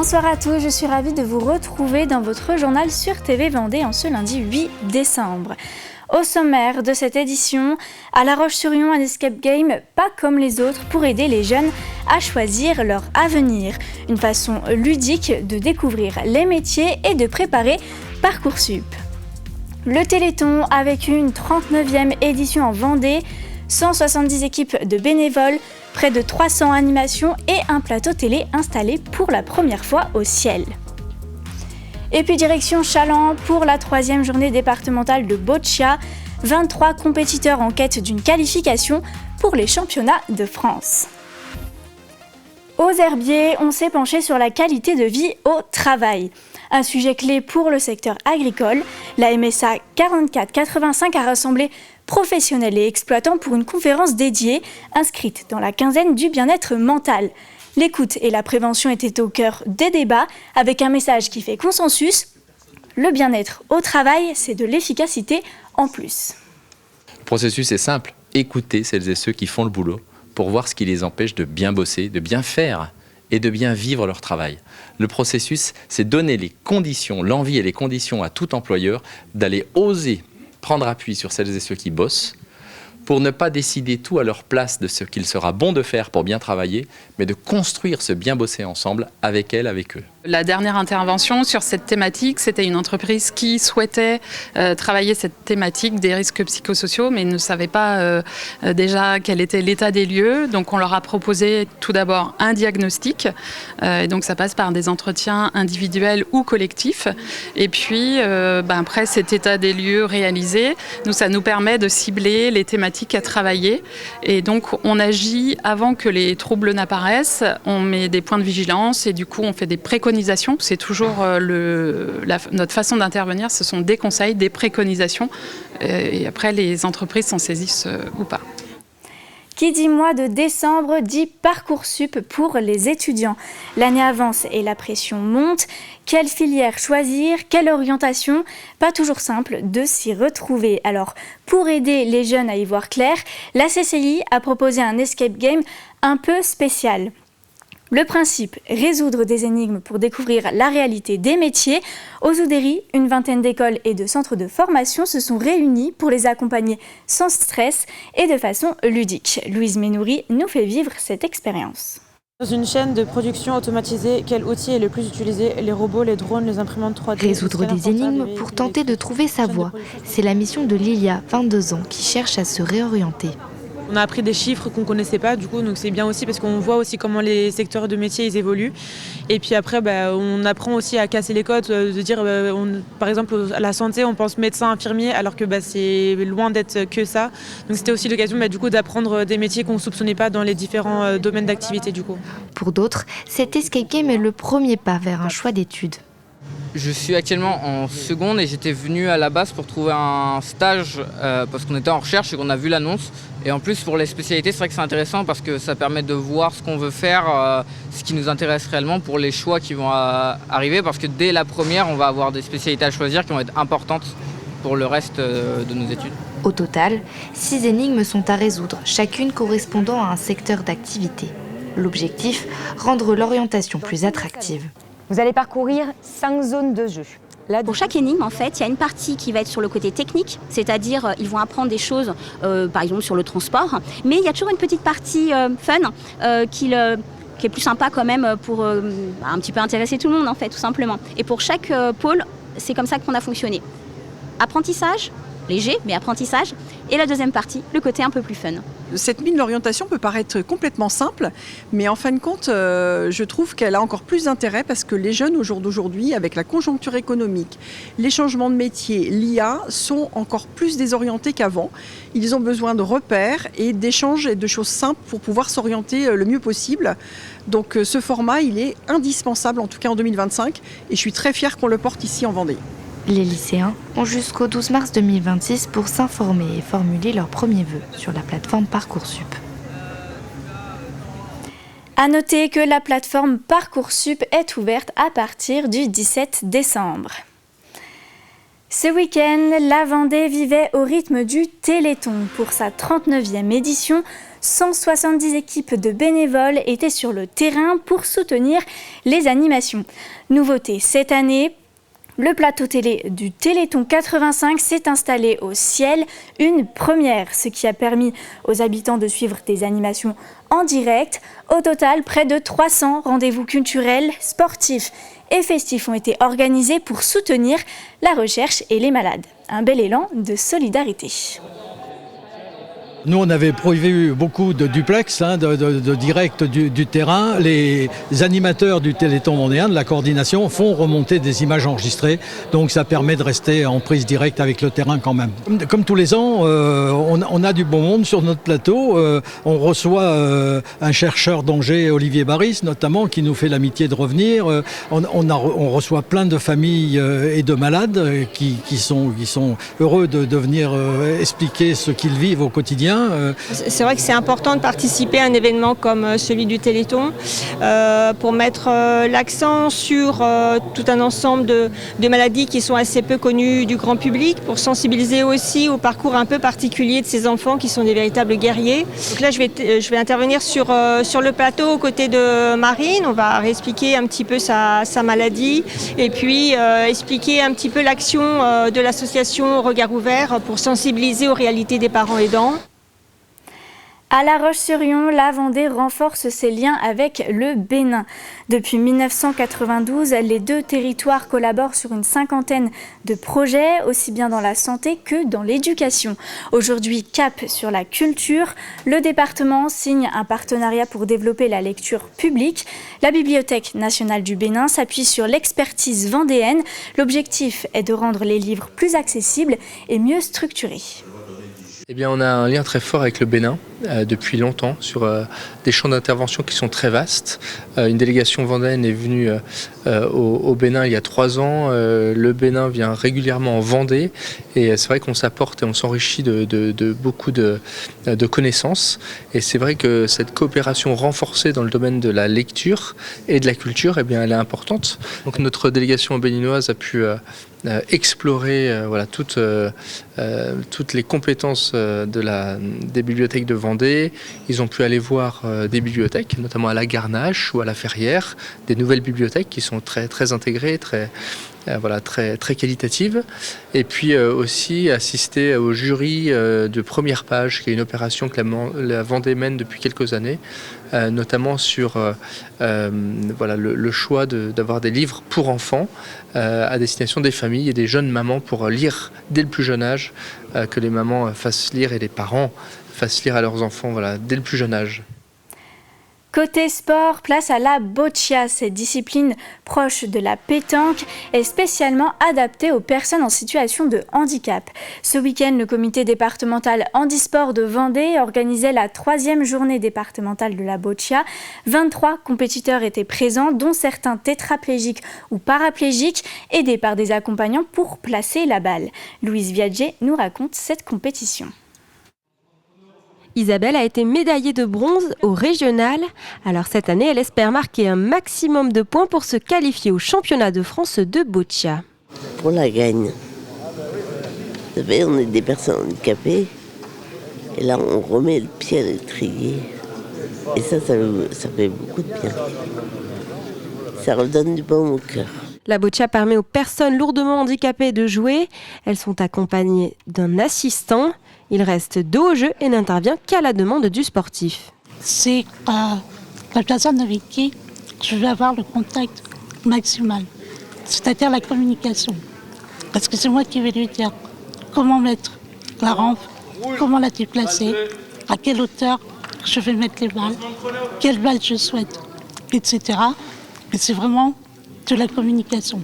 Bonsoir à tous, je suis ravie de vous retrouver dans votre journal sur TV Vendée en ce lundi 8 décembre. Au sommaire de cette édition, à La Roche-sur-Yon, un escape game pas comme les autres pour aider les jeunes à choisir leur avenir. Une façon ludique de découvrir les métiers et de préparer Parcoursup. Le Téléthon avec une 39e édition en Vendée, 170 équipes de bénévoles, près de 300 animations et un plateau télé installé pour la première fois au ciel. Et puis direction Challans pour la 3e journée départementale de boccia, 23 compétiteurs en quête d'une qualification pour les championnats de France. Aux Herbiers, on s'est penché sur la qualité de vie au travail. Un sujet clé pour le secteur agricole, la MSA 4485 a rassemblé professionnels et exploitants pour une conférence dédiée, inscrite dans la quinzaine du bien-être mental. L'écoute et la prévention étaient au cœur des débats, avec un message qui fait consensus. Le bien-être au travail, c'est de l'efficacité en plus. Le processus est simple, écouter celles et ceux qui font le boulot pour voir ce qui les empêche de bien bosser, de bien faire et de bien vivre leur travail. Le processus, c'est donner les conditions, l'envie et les conditions à tout employeur d'aller oser prendre appui sur celles et ceux qui bossent pour ne pas décider tout à leur place de ce qu'il sera bon de faire pour bien travailler, mais de construire ce bien bosser ensemble avec elles, avec eux. La dernière intervention sur cette thématique, c'était une entreprise qui souhaitait travailler cette thématique des risques psychosociaux, mais ne savait pas déjà quel était l'état des lieux. Donc on leur a proposé tout d'abord un diagnostic, et donc ça passe par des entretiens individuels ou collectifs. Et puis après cet état des lieux réalisé, ça nous permet de cibler les thématiques à travailler. Et donc on agit avant que les troubles n'apparaissent, on met des points de vigilance et du coup on fait des préconisations. C'est toujours notre façon d'intervenir, ce sont des conseils, des préconisations, et après les entreprises s'en saisissent ou pas. Qui dit mois de décembre dit Parcoursup pour les étudiants. L'année avance et la pression monte. Quelle filière choisir? Quelle orientation? Pas toujours simple de s'y retrouver. Alors, pour aider les jeunes à y voir clair, la CCI a proposé un escape game un peu spécial. Le principe, résoudre des énigmes pour découvrir la réalité des métiers. Aux Oudéry, une vingtaine d'écoles et de centres de formation se sont réunis pour les accompagner sans stress et de façon ludique. Louise Ménouri nous fait vivre cette expérience. Dans une chaîne de production automatisée, quel outil est le plus utilisé? Les robots, les drones, les imprimantes 3D? Résoudre des énigmes pour tenter de trouver sa voie. C'est la mission de Lilia, 22 ans, qui cherche à se réorienter. On a appris des chiffres qu'on ne connaissait pas, du coup, donc c'est bien aussi parce qu'on voit aussi comment les secteurs de métiers ils évoluent. Et puis après, on apprend aussi à casser les codes, de dire, par exemple, à la santé, on pense médecin, infirmier, alors que c'est loin d'être que ça. Donc c'était aussi l'occasion du coup, d'apprendre des métiers qu'on ne soupçonnait pas dans les différents domaines d'activité. Du coup. Pour d'autres, cet escape game est le premier pas vers un choix d'études. Je suis actuellement en seconde et j'étais venu à la base pour trouver un stage parce qu'on était en recherche et qu'on a vu l'annonce. Et en plus pour les spécialités, c'est vrai que c'est intéressant parce que ça permet de voir ce qu'on veut faire, ce qui nous intéresse réellement pour les choix qui vont arriver. Parce que dès la première, on va avoir des spécialités à choisir qui vont être importantes pour le reste de nos études. Au total, 6 énigmes sont à résoudre, chacune correspondant à un secteur d'activité. L'objectif, rendre l'orientation plus attractive. Vous allez parcourir 5 zones de jeu. Pour chaque énigme, en fait, il y a une partie qui va être sur le côté technique, c'est-à-dire ils vont apprendre des choses, par exemple sur le transport, mais il y a toujours une petite partie fun qui est plus sympa quand même pour un petit peu intéresser tout le monde, en fait, tout simplement. Et pour chaque pôle, c'est comme ça qu'on a fonctionné. Apprentissage, léger, mais apprentissage. Et la deuxième partie, le côté un peu plus fun. Cette mine d'orientation peut paraître complètement simple, mais en fin de compte, je trouve qu'elle a encore plus d'intérêt parce que les jeunes au jour d'aujourd'hui, avec la conjoncture économique, les changements de métier, l'IA, sont encore plus désorientés qu'avant. Ils ont besoin de repères et d'échanges et de choses simples pour pouvoir s'orienter le mieux possible. Donc ce format, il est indispensable, en tout cas en 2025, et je suis très fière qu'on le porte ici en Vendée. Les lycéens ont jusqu'au 12 mars 2026 pour s'informer et formuler leurs premiers vœux sur la plateforme Parcoursup. À noter que la plateforme Parcoursup est ouverte à partir du 17 décembre. Ce week-end, la Vendée vivait au rythme du Téléthon. Pour sa 39e édition, 170 équipes de bénévoles étaient sur le terrain pour soutenir les animations. Nouveauté cette année, le plateau télé du Téléthon 85 s'est installé au ciel, une première, ce qui a permis aux habitants de suivre des animations en direct. Au total, près de 300 rendez-vous culturels, sportifs et festifs ont été organisés pour soutenir la recherche et les malades. Un bel élan de solidarité. Nous, on avait prévu beaucoup de duplex, de direct du terrain. Les animateurs du Téléthon vendéen, de la coordination, font remonter des images enregistrées. Donc ça permet de rester en prise directe avec le terrain quand même. Comme tous les ans, on a du bon monde sur notre plateau. On reçoit un chercheur d'Angers, Olivier Baris notamment, qui nous fait l'amitié de revenir. On reçoit plein de familles et de malades qui sont heureux de venir expliquer ce qu'ils vivent au quotidien. C'est vrai que c'est important de participer à un événement comme celui du Téléthon pour mettre l'accent sur tout un ensemble de maladies qui sont assez peu connues du grand public, pour sensibiliser aussi au parcours un peu particulier de ces enfants qui sont des véritables guerriers. Donc là, je vais intervenir sur le plateau aux côtés de Marine. On va réexpliquer un petit peu sa maladie et puis expliquer un petit peu l'action de l'association Regard Ouvert pour sensibiliser aux réalités des parents aidants. À La Roche-sur-Yon, la Vendée renforce ses liens avec le Bénin. Depuis 1992, les deux territoires collaborent sur une cinquantaine de projets, aussi bien dans la santé que dans l'éducation. Aujourd'hui, cap sur la culture, le département signe un partenariat pour développer la lecture publique. La Bibliothèque nationale du Bénin s'appuie sur l'expertise vendéenne. L'objectif est de rendre les livres plus accessibles et mieux structurés. Eh bien, on a un lien très fort avec le Bénin depuis longtemps sur des champs d'intervention qui sont très vastes. Une délégation vendéenne est venue au Bénin il y a 3 ans. Le Bénin vient régulièrement en Vendée et c'est vrai qu'on s'apporte et on s'enrichit de beaucoup de connaissances. Et c'est vrai que cette coopération renforcée dans le domaine de la lecture et de la culture, eh bien, elle est importante. Donc notre délégation béninoise a pu explorer toutes les compétences des bibliothèques de Vendée. Ils ont pu aller voir des bibliothèques, notamment à la Garnache ou à la Ferrière, des nouvelles bibliothèques qui sont très, très intégrées, très qualitatives. Et puis aussi assister au jury de Première Page, qui est une opération que la Vendée mène depuis quelques années, notamment sur le choix d'avoir des livres pour enfants à destination des familles et des jeunes mamans pour lire dès le plus jeune âge, que les mamans fassent lire et les parents fassent lire à leurs enfants dès le plus jeune âge. Côté sport, place à la boccia. Cette discipline proche de la pétanque est spécialement adaptée aux personnes en situation de handicap. Ce week-end, le comité départemental handisport de Vendée organisait la 3e journée départementale de la boccia. 23 compétiteurs étaient présents, dont certains tétraplégiques ou paraplégiques, aidés par des accompagnants pour placer la balle. Louise Viadger nous raconte cette compétition. Isabelle a été médaillée de bronze au régional. Alors cette année, elle espère marquer un maximum de points pour se qualifier au championnat de France de boccia. Pour la gagne. Vous savez, on est des personnes handicapées. Et là, on remet le pied à l'étrier. Et ça fait beaucoup de bien. Ça redonne du baume au cœur. La boccia permet aux personnes lourdement handicapées de jouer. Elles sont accompagnées d'un assistant. Il reste dos au jeu et n'intervient qu'à la demande du sportif. C'est la personne avec qui je vais avoir le contact maximal, c'est-à-dire la communication. Parce que c'est moi qui vais lui dire comment mettre la rampe, comment la déplacer, à quelle hauteur je vais mettre les balles, quelle balle je souhaite, etc. Et c'est vraiment de la communication.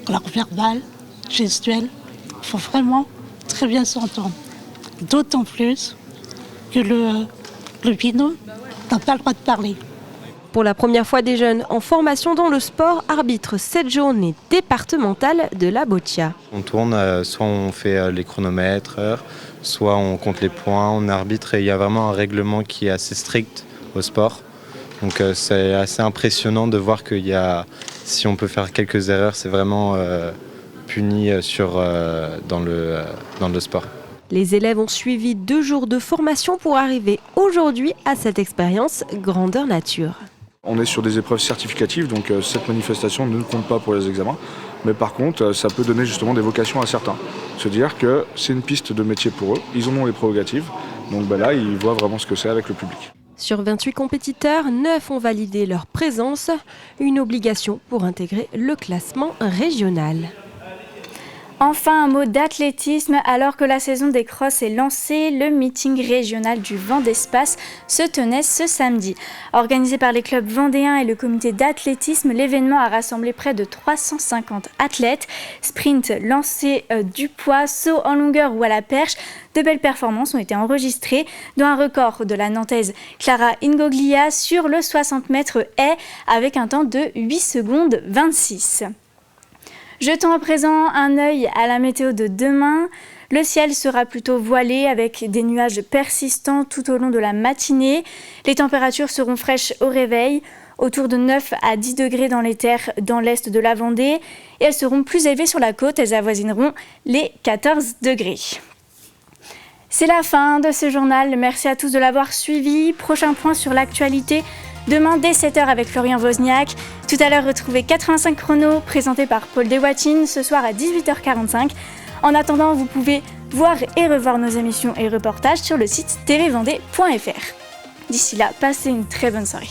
Alors verbale, gestuelle, il faut vraiment très bien s'entendre. D'autant plus que le binôme n'a pas le droit de parler. Pour la première fois, des jeunes en formation dans le sport arbitrent cette journée départementale de la boccia. On tourne, soit on fait les chronomètres, soit on compte les points, on arbitre et il y a vraiment un règlement qui est assez strict au sport. Donc c'est assez impressionnant de voir qu'il y a, si on peut faire quelques erreurs, c'est vraiment puni dans le sport. Les élèves ont suivi 2 jours de formation pour arriver aujourd'hui à cette expérience grandeur nature. On est sur des épreuves certificatives, donc cette manifestation ne compte pas pour les examens. Mais par contre, ça peut donner justement des vocations à certains. Se dire que c'est une piste de métier pour eux, ils en ont les prérogatives. Donc là, ils voient vraiment ce que c'est avec le public. Sur 28 compétiteurs, 9 ont validé leur présence, une obligation pour intégrer le classement régional. Enfin, un mot d'athlétisme. Alors que la saison des crosses est lancée, le meeting régional du Vent d'Espace se tenait ce samedi. Organisé par les clubs vendéens et le comité d'athlétisme, l'événement a rassemblé près de 350 athlètes. Sprint, lancer du poids, saut en longueur ou à la perche. De belles performances ont été enregistrées, dont un record de la Nantaise Clara Ingoglia sur le 60 mètres haies avec un temps de 8 secondes 26. Jetons à présent un œil à la météo de demain. Le ciel sera plutôt voilé avec des nuages persistants tout au long de la matinée. Les températures seront fraîches au réveil, autour de 9 à 10 degrés dans les terres dans l'est de la Vendée. Et elles seront plus élevées sur la côte, elles avoisineront les 14 degrés. C'est la fin de ce journal. Merci à tous de l'avoir suivi. Prochain point sur l'actualité. Demain, dès 7h avec Florian Wozniak. Tout à l'heure, retrouvez 85 chronos présentés par Paul Deswatines. Ce soir à 18h45. En attendant, vous pouvez voir et revoir nos émissions et reportages sur le site tvvendée.fr. D'ici là, passez une très bonne soirée.